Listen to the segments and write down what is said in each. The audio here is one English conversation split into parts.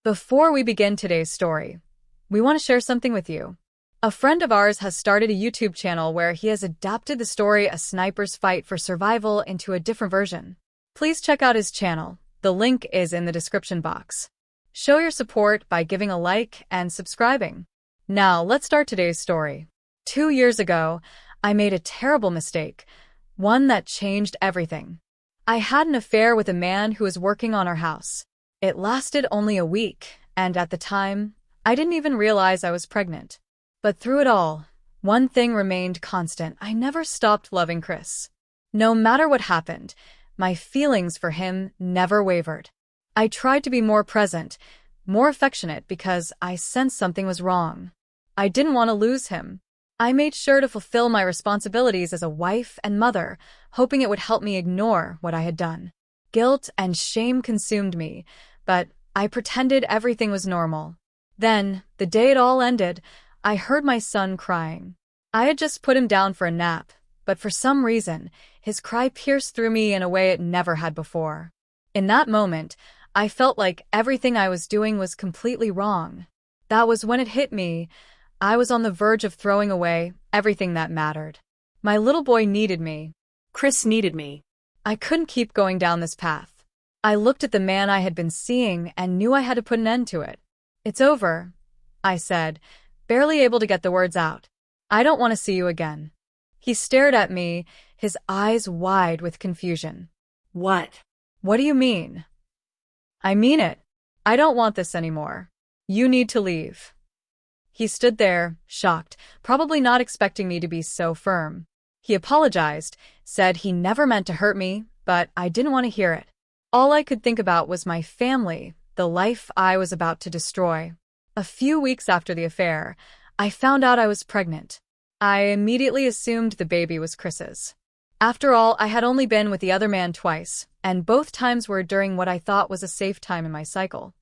Before we begin today's story, we want to share something with you. A friend of ours has started a YouTube channel where he has adapted the story A Sniper's Fight for Survival into a different version. Please check out his channel. The link is in the description box. Show your support by giving a like and subscribing. Now, let's start today's story. 2 years ago, I made a terrible mistake, one that changed everything. I had an affair with a man who was working on our house. It lasted only a week, and at the time, I didn't even realize I was pregnant. But through it all, one thing remained constant. I never stopped loving Chris. No matter what happened, my feelings for him never wavered. I tried to be more present, more affectionate because I sensed something was wrong. I didn't want to lose him. I made sure to fulfill my responsibilities as a wife and mother, hoping it would help me ignore what I had done. Guilt and shame consumed me, but I pretended everything was normal. Then, the day it all ended, I heard my son crying. I had just put him down for a nap, but for some reason, his cry pierced through me in a way it never had before. In that moment, I felt like everything I was doing was completely wrong. That was when it hit me. I was on the verge of throwing away everything that mattered. My little boy needed me. Chris needed me. I couldn't keep going down this path. I looked at the man I had been seeing and knew I had to put an end to it. "It's over," I said, barely able to get the words out. "I don't want to see you again." He stared at me, his eyes wide with confusion. What? "What do you mean?" "I mean it. I don't want this anymore. You need to leave." He stood there, shocked, probably not expecting me to be so firm. He apologized, said he never meant to hurt me, but I didn't want to hear it. All I could think about was my family, the life I was about to destroy. A few weeks after the affair, I found out I was pregnant. I immediately assumed the baby was Chris's. After all, I had only been with the other man twice, and both times were during what I thought was a safe time in my cycle.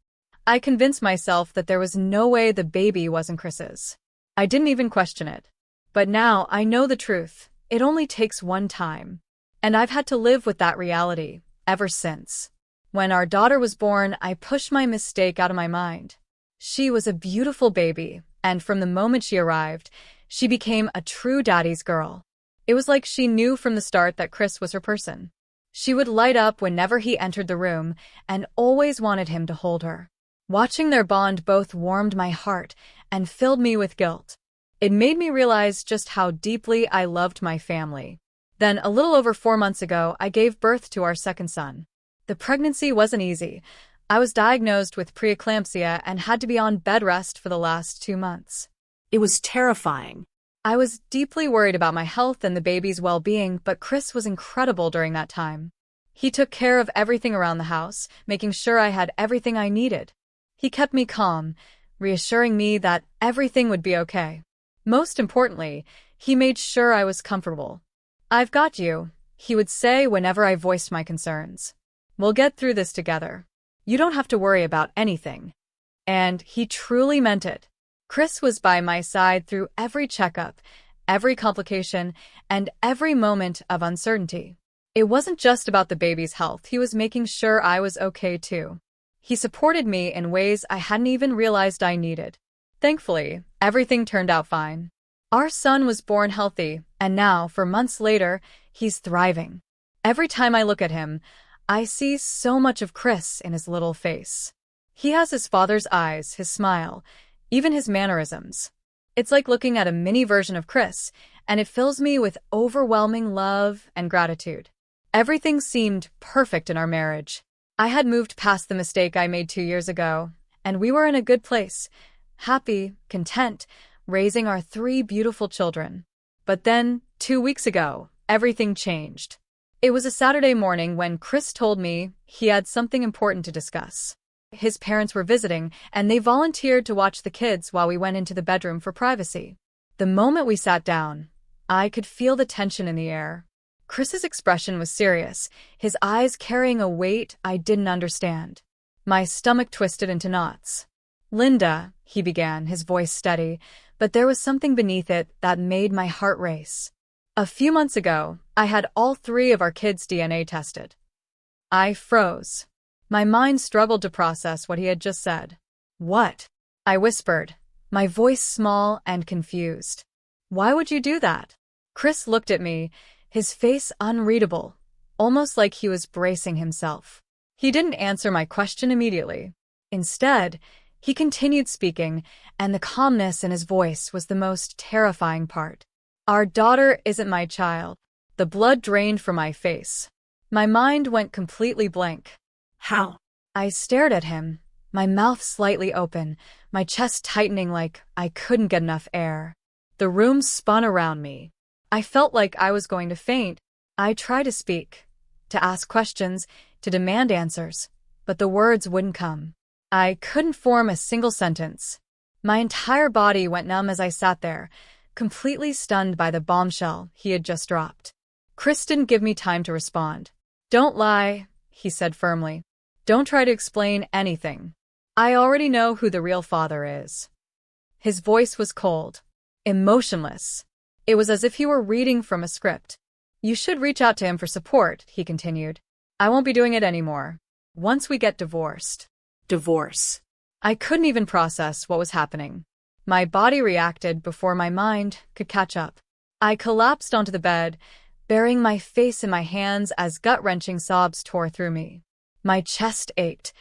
I convinced myself that there was no way the baby wasn't Chris's. I didn't even question it. But now I know the truth. It only takes one time. And I've had to live with that reality ever since. When our daughter was born, I pushed my mistake out of my mind. She was a beautiful baby, and from the moment she arrived, she became a true daddy's girl. It was like she knew from the start that Chris was her person. She would light up whenever he entered the room and always wanted him to hold her. Watching their bond both warmed my heart and filled me with guilt. It made me realize just how deeply I loved my family. Then, a little over 4 months ago, I gave birth to our second son. The pregnancy wasn't easy. I was diagnosed with preeclampsia and had to be on bed rest for the last 2 months. It was terrifying. I was deeply worried about my health and the baby's well-being, but Chris was incredible during that time. He took care of everything around the house, making sure I had everything I needed. He kept me calm, reassuring me that everything would be okay. Most importantly, he made sure I was comfortable. "I've got you," he would say whenever I voiced my concerns. "We'll get through this together. You don't have to worry about anything." And he truly meant it. Chris was by my side through every checkup, every complication, and every moment of uncertainty. It wasn't just about the baby's health. He was making sure I was okay too. He supported me in ways I hadn't even realized I needed. Thankfully, everything turned out fine. Our son was born healthy, and now, for months later, he's thriving. Every time I look at him, I see so much of Chris in his little face. He has his father's eyes, his smile, even his mannerisms. It's like looking at a mini version of Chris, and it fills me with overwhelming love and gratitude. Everything seemed perfect in our marriage. I had moved past the mistake I made 2 years ago, and we were in a good place, happy, content, raising our 3 beautiful children. But then, 2 weeks ago, everything changed. It was a Saturday morning when Chris told me he had something important to discuss. His parents were visiting, and they volunteered to watch the kids while we went into the bedroom for privacy. The moment we sat down, I could feel the tension in the air. Chris's expression was serious, his eyes carrying a weight I didn't understand. My stomach twisted into knots. "Linda," he began, his voice steady, but there was something beneath it that made my heart race. "A few months ago, I had all 3 of our kids' DNA tested." I froze. My mind struggled to process what he had just said. What? I whispered, my voice small and confused. Why would you do that? Chris looked at me, his face unreadable, almost like he was bracing himself. He didn't answer my question immediately. Instead, he continued speaking, and the calmness in his voice was the most terrifying part. Our daughter isn't my child. The blood drained from my face. My mind went completely blank. How? I stared at him, my mouth slightly open, my chest tightening like I couldn't get enough air. The room spun around me. I felt like I was going to faint. I tried to speak, to ask questions, to demand answers, but the words wouldn't come. I couldn't form a single sentence. My entire body went numb as I sat there, completely stunned by the bombshell he had just dropped. Chris didn't give me time to respond. Don't lie, he said firmly. Don't try to explain anything. I already know who the real father is. His voice was cold, emotionless. It was as if he were reading from a script. You should reach out to him for support, he continued. I won't be doing it anymore. Once we get divorced. Divorce. I couldn't even process what was happening. My body reacted before my mind could catch up. I collapsed onto the bed, burying my face in my hands as gut-wrenching sobs tore through me. My chest ached,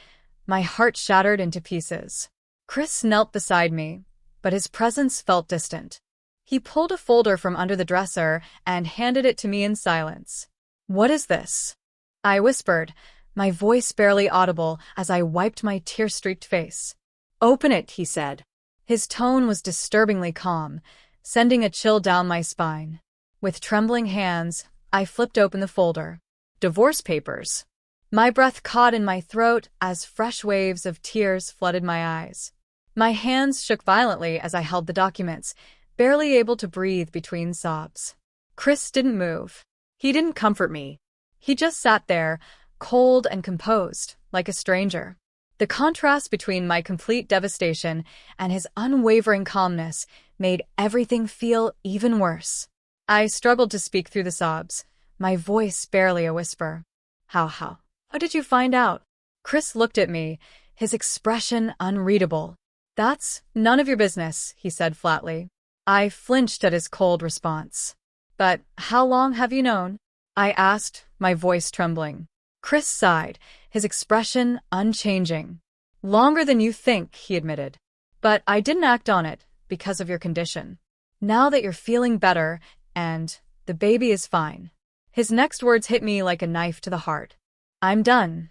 my heart shattered into pieces. Chris knelt beside me, but his presence felt distant. He pulled a folder from under the dresser and handed it to me in silence. What is this? I whispered, my voice barely audible as I wiped my tear-streaked face. Open it, he said. His tone was disturbingly calm, sending a chill down my spine. With trembling hands, I flipped open the folder. Divorce papers. My breath caught in my throat as fresh waves of tears flooded my eyes. My hands shook violently as I held the documents, barely able to breathe between sobs. Chris didn't move. He didn't comfort me. He just sat there, cold and composed, like a stranger. The contrast between my complete devastation and his unwavering calmness made everything feel even worse. I struggled to speak through the sobs, my voice barely a whisper. How did you find out? Chris looked at me, his expression unreadable. That's none of your business, he said flatly. I flinched at his cold response. But how long have you known? I asked, my voice trembling. Chris sighed, his expression unchanging. Longer than you think, he admitted. But I didn't act on it because of your condition. Now that you're feeling better, and the baby is fine. His next words hit me like a knife to the heart. I'm done.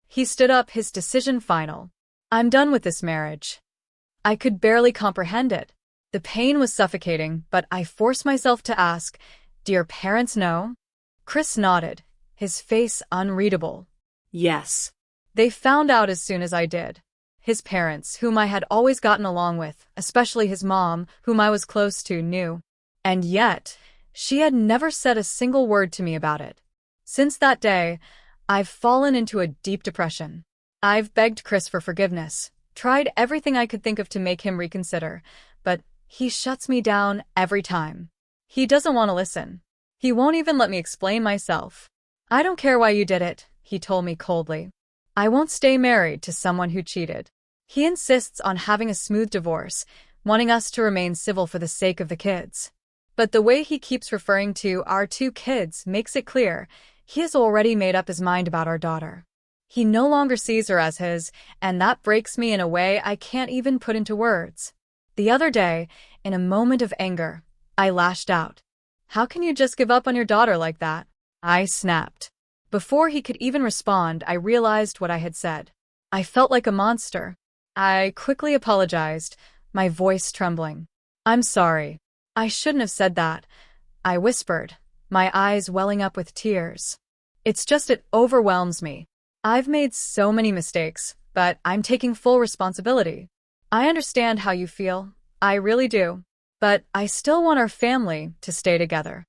He stood up, his decision final. I'm done with this marriage. I could barely comprehend it. The pain was suffocating, but I forced myself to ask, do your parents know? Chris nodded, his face unreadable. Yes. They found out as soon as I did. His parents, whom I had always gotten along with, especially his mom, whom I was close to, knew. And yet, she had never said a single word to me about it. Since that day, I've fallen into a deep depression. I've begged Chris for forgiveness, tried everything I could think of to make him reconsider, but he shuts me down every time. He doesn't want to listen. He won't even let me explain myself. I don't care why you did it, he told me coldly. I won't stay married to someone who cheated. He insists on having a smooth divorce, wanting us to remain civil for the sake of the kids. But the way he keeps referring to our 2 kids makes it clear he has already made up his mind about our daughter. He no longer sees her as his, and that breaks me in a way I can't even put into words. The other day, in a moment of anger, I lashed out. How can you just give up on your daughter like that? I snapped. Before he could even respond, I realized what I had said. I felt like a monster. I quickly apologized, my voice trembling. I'm sorry. I shouldn't have said that, I whispered, my eyes welling up with tears. It's just it overwhelms me. I've made so many mistakes, but I'm taking full responsibility. I understand how you feel. I really do. But I still want our family to stay together.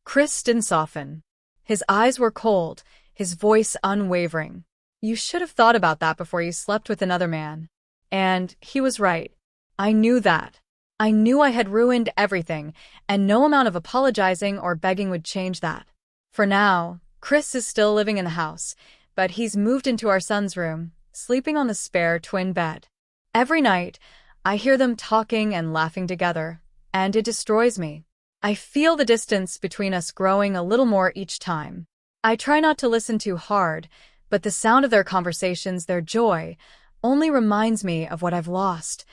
Chris didn't soften. His eyes were cold, his voice unwavering. You should have thought about that before you slept with another man. And he was right. I knew that. I knew I had ruined everything, and no amount of apologizing or begging would change that. For now, Chris is still living in the house, but he's moved into our son's room, sleeping on the spare twin bed. Every night, I hear them talking and laughing together, and it destroys me. I feel the distance between us growing a little more each time. I try not to listen too hard, but the sound of their conversations, their joy, only reminds me of what I've lost,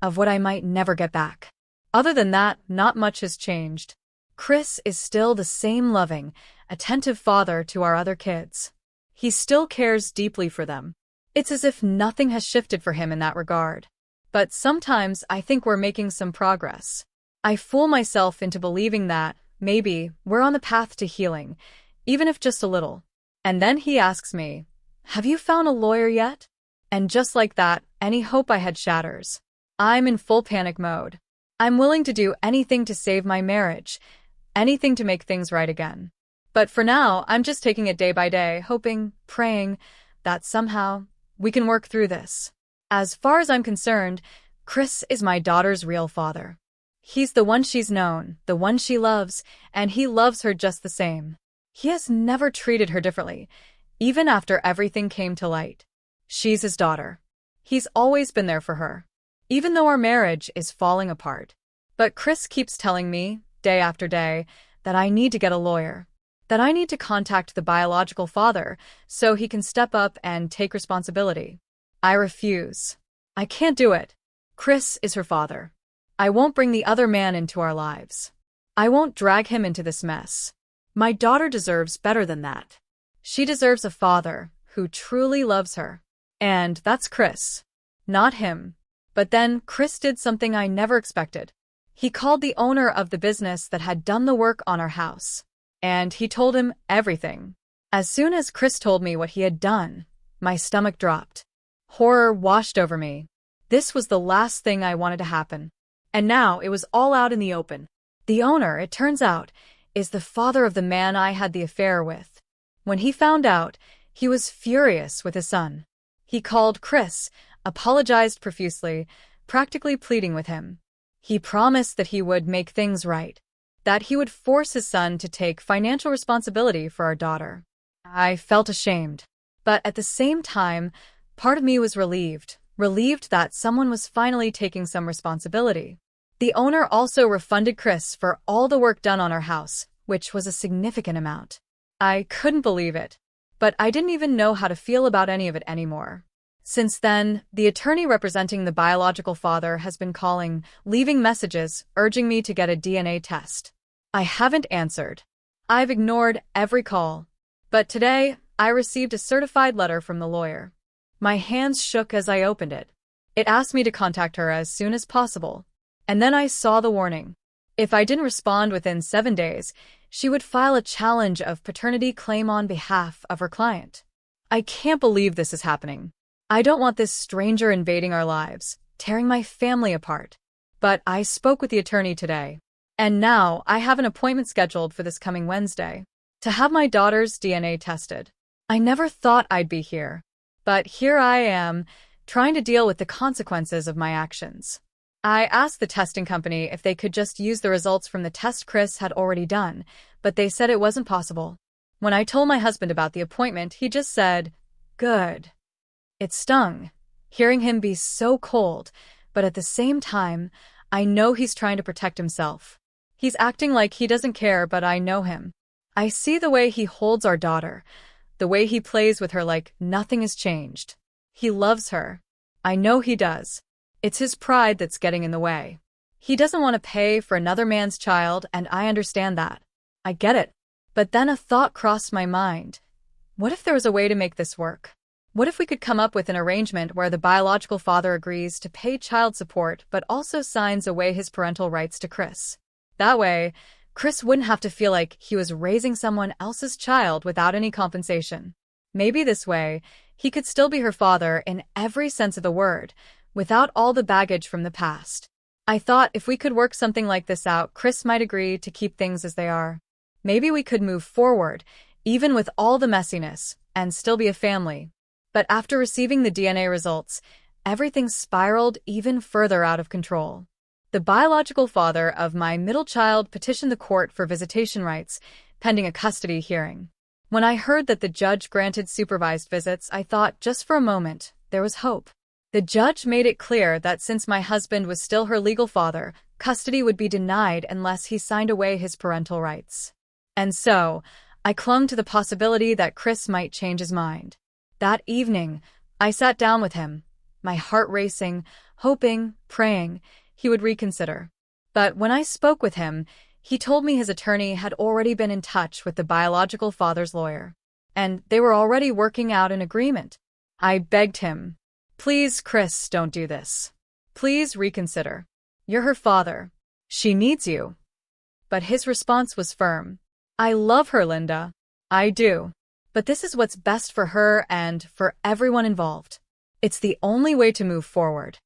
of what I might never get back. Other than that, not much has changed. Chris is still the same loving, attentive father to our other kids. He still cares deeply for them. It's as if nothing has shifted for him in that regard. But sometimes I think we're making some progress. I fool myself into believing that, maybe, we're on the path to healing, even if just a little. And then he asks me, "Have you found a lawyer yet?" And just like that, any hope I had shatters. I'm in full panic mode. I'm willing to do anything to save my marriage, anything to make things right again. But for now, I'm just taking it day by day, hoping, praying, that somehow we can work through this. As far as I'm concerned, Chris is my daughter's real father. He's the one she's known, the one she loves, and he loves her just the same. He has never treated her differently, even after everything came to light. She's his daughter. He's always been there for her, even though our marriage is falling apart. But Chris keeps telling me, day after day, that I need to get a lawyer, that I need to contact the biological father so he can step up and take responsibility. I refuse. I can't do it. Chris is her father. I won't bring the other man into our lives. I won't drag him into this mess. My daughter deserves better than that. She deserves a father who truly loves her. And that's Chris, not him. But then Chris did something I never expected. He called the owner of the business that had done the work on our house, and he told him everything. As soon as Chris told me what he had done, my stomach dropped. Horror washed over me. This was the last thing I wanted to happen. And now it was all out in the open. The owner, it turns out, is the father of the man I had the affair with. When he found out, he was furious with his son. He called Chris, apologized profusely, practically pleading with him. He promised that he would make things right, that he would force his son to take financial responsibility for our daughter. I felt ashamed, but at the same time, part of me was relieved that someone was finally taking some responsibility. The owner also refunded Chris for all the work done on our house, which was a significant amount. I couldn't believe it, but I didn't even know how to feel about any of it anymore. Since then, the attorney representing the biological father has been calling, leaving messages, urging me to get a DNA test. I haven't answered. I've ignored every call. But today, I received a certified letter from the lawyer. My hands shook as I opened it. It asked me to contact her as soon as possible. And then I saw the warning. If I didn't respond within 7 days, she would file a challenge of paternity claim on behalf of her client. I can't believe this is happening. I don't want this stranger invading our lives, tearing my family apart. But I spoke with the attorney today. And now I have an appointment scheduled for this coming Wednesday to have my daughter's DNA tested. I never thought I'd be here. But here I am, trying to deal with the consequences of my actions. I asked the testing company if they could just use the results from the test Chris had already done, but they said it wasn't possible. When I told my husband about the appointment, he just said, "Good." It stung, hearing him be so cold, but at the same time, I know he's trying to protect himself. He's acting like he doesn't care, but I know him. I see the way he holds our daughter, the way he plays with her like nothing has changed. He loves her. I know he does. It's his pride that's getting in the way. He doesn't want to pay for another man's child, and I understand that. I get it. But then a thought crossed my mind. What if there was a way to make this work? What if we could come up with an arrangement where the biological father agrees to pay child support but also signs away his parental rights to Chris? That way, Chris wouldn't have to feel like he was raising someone else's child without any compensation. Maybe this way, he could still be her father in every sense of the word, without all the baggage from the past. I thought if we could work something like this out, Chris might agree to keep things as they are. Maybe we could move forward, even with all the messiness, and still be a family. But after receiving the DNA results, everything spiraled even further out of control. The biological father of my middle child petitioned the court for visitation rights, pending a custody hearing. When I heard that the judge granted supervised visits, I thought just for a moment there was hope. The judge made it clear that since my husband was still her legal father, custody would be denied unless he signed away his parental rights. And so, I clung to the possibility that Chris might change his mind. That evening, I sat down with him, my heart racing, hoping, praying he would reconsider. But when I spoke with him, he told me his attorney had already been in touch with the biological father's lawyer, and they were already working out an agreement. I begged him, "Please, Chris, don't do this. Please reconsider. You're her father. She needs you." But his response was firm. "I love her, Linda. I do. But this is what's best for her and for everyone involved. It's the only way to move forward."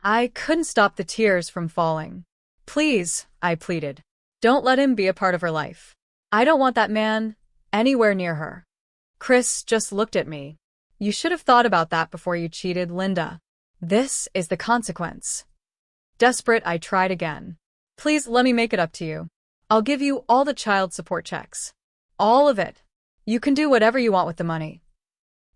I couldn't stop the tears from falling. "Please," I pleaded, "don't let him be a part of her life. I don't want that man anywhere near her." Chris just looked at me. "You should have thought about that before you cheated, Linda. This is the consequence." Desperate, I tried again. "Please let me make it up to you. I'll give you all the child support checks. All of it. You can do whatever you want with the money."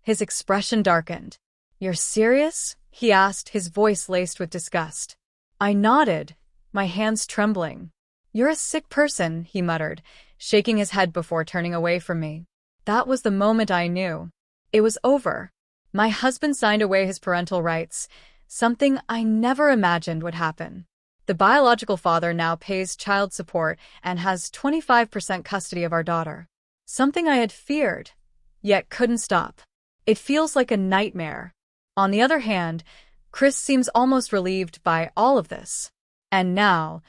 His expression darkened. "You're serious?" he asked, his voice laced with disgust. I nodded, my hands trembling. "You're a sick person," he muttered, shaking his head before turning away from me. That was the moment I knew. It was over. My husband signed away his parental rights, something I never imagined would happen. The biological father now pays child support and has 25% custody of our daughter. Something I had feared, yet couldn't stop. It feels like a nightmare. On the other hand, Chris seems almost relieved by all of this. And now,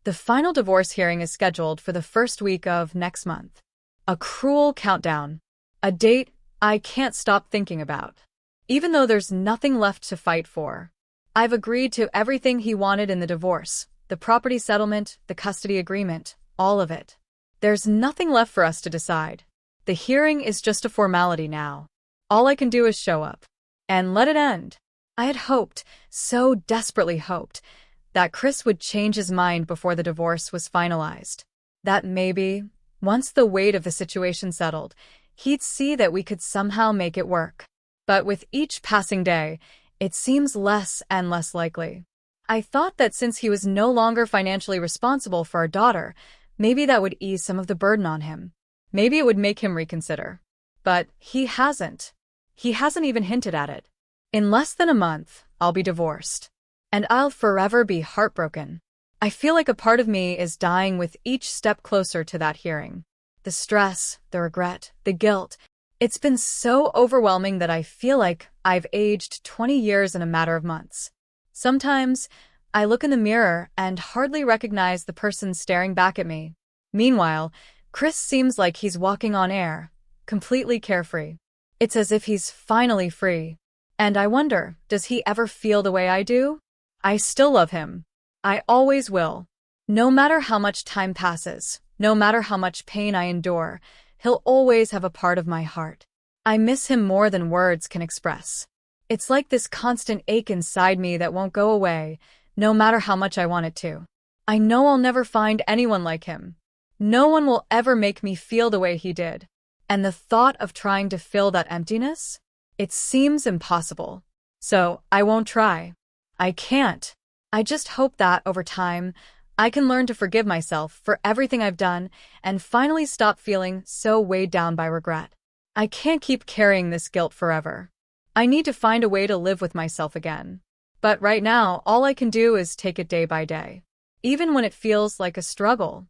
the final divorce hearing is scheduled for the first week of next month. A cruel countdown. A date I can't stop thinking about. Even though there's nothing left to fight for. I've agreed to everything he wanted in the divorce, the property settlement, the custody agreement, all of it. There's nothing left for us to decide. The hearing is just a formality now. All I can do is show up. And let it end. I had hoped, so desperately hoped, that Chris would change his mind before the divorce was finalized. That maybe, once the weight of the situation settled, he'd see that we could somehow make it work. But with each passing day, it seems less and less likely. I thought that since he was no longer financially responsible for our daughter, maybe that would ease some of the burden on him. Maybe it would make him reconsider. But he hasn't. He hasn't even hinted at it. In less than a month, I'll be divorced. And I'll forever be heartbroken. I feel like a part of me is dying with each step closer to that hearing. The stress, the regret, the guilt. It's been so overwhelming that I feel like I've aged 20 years in a matter of months. Sometimes, I look in the mirror and hardly recognize the person staring back at me. Meanwhile, Chris seems like he's walking on air, completely carefree. It's as if he's finally free. And I wonder, does he ever feel the way I do? I still love him. I always will. No matter how much time passes, no matter how much pain I endure, he'll always have a part of my heart. I miss him more than words can express. It's like this constant ache inside me that won't go away, no matter how much I want it to. I know I'll never find anyone like him. No one will ever make me feel the way he did. And the thought of trying to fill that emptiness? It seems impossible. So, I won't try. I can't. I just hope that, over time, I can learn to forgive myself for everything I've done and finally stop feeling so weighed down by regret. I can't keep carrying this guilt forever. I need to find a way to live with myself again. But right now, all I can do is take it day by day. Even when it feels like a struggle.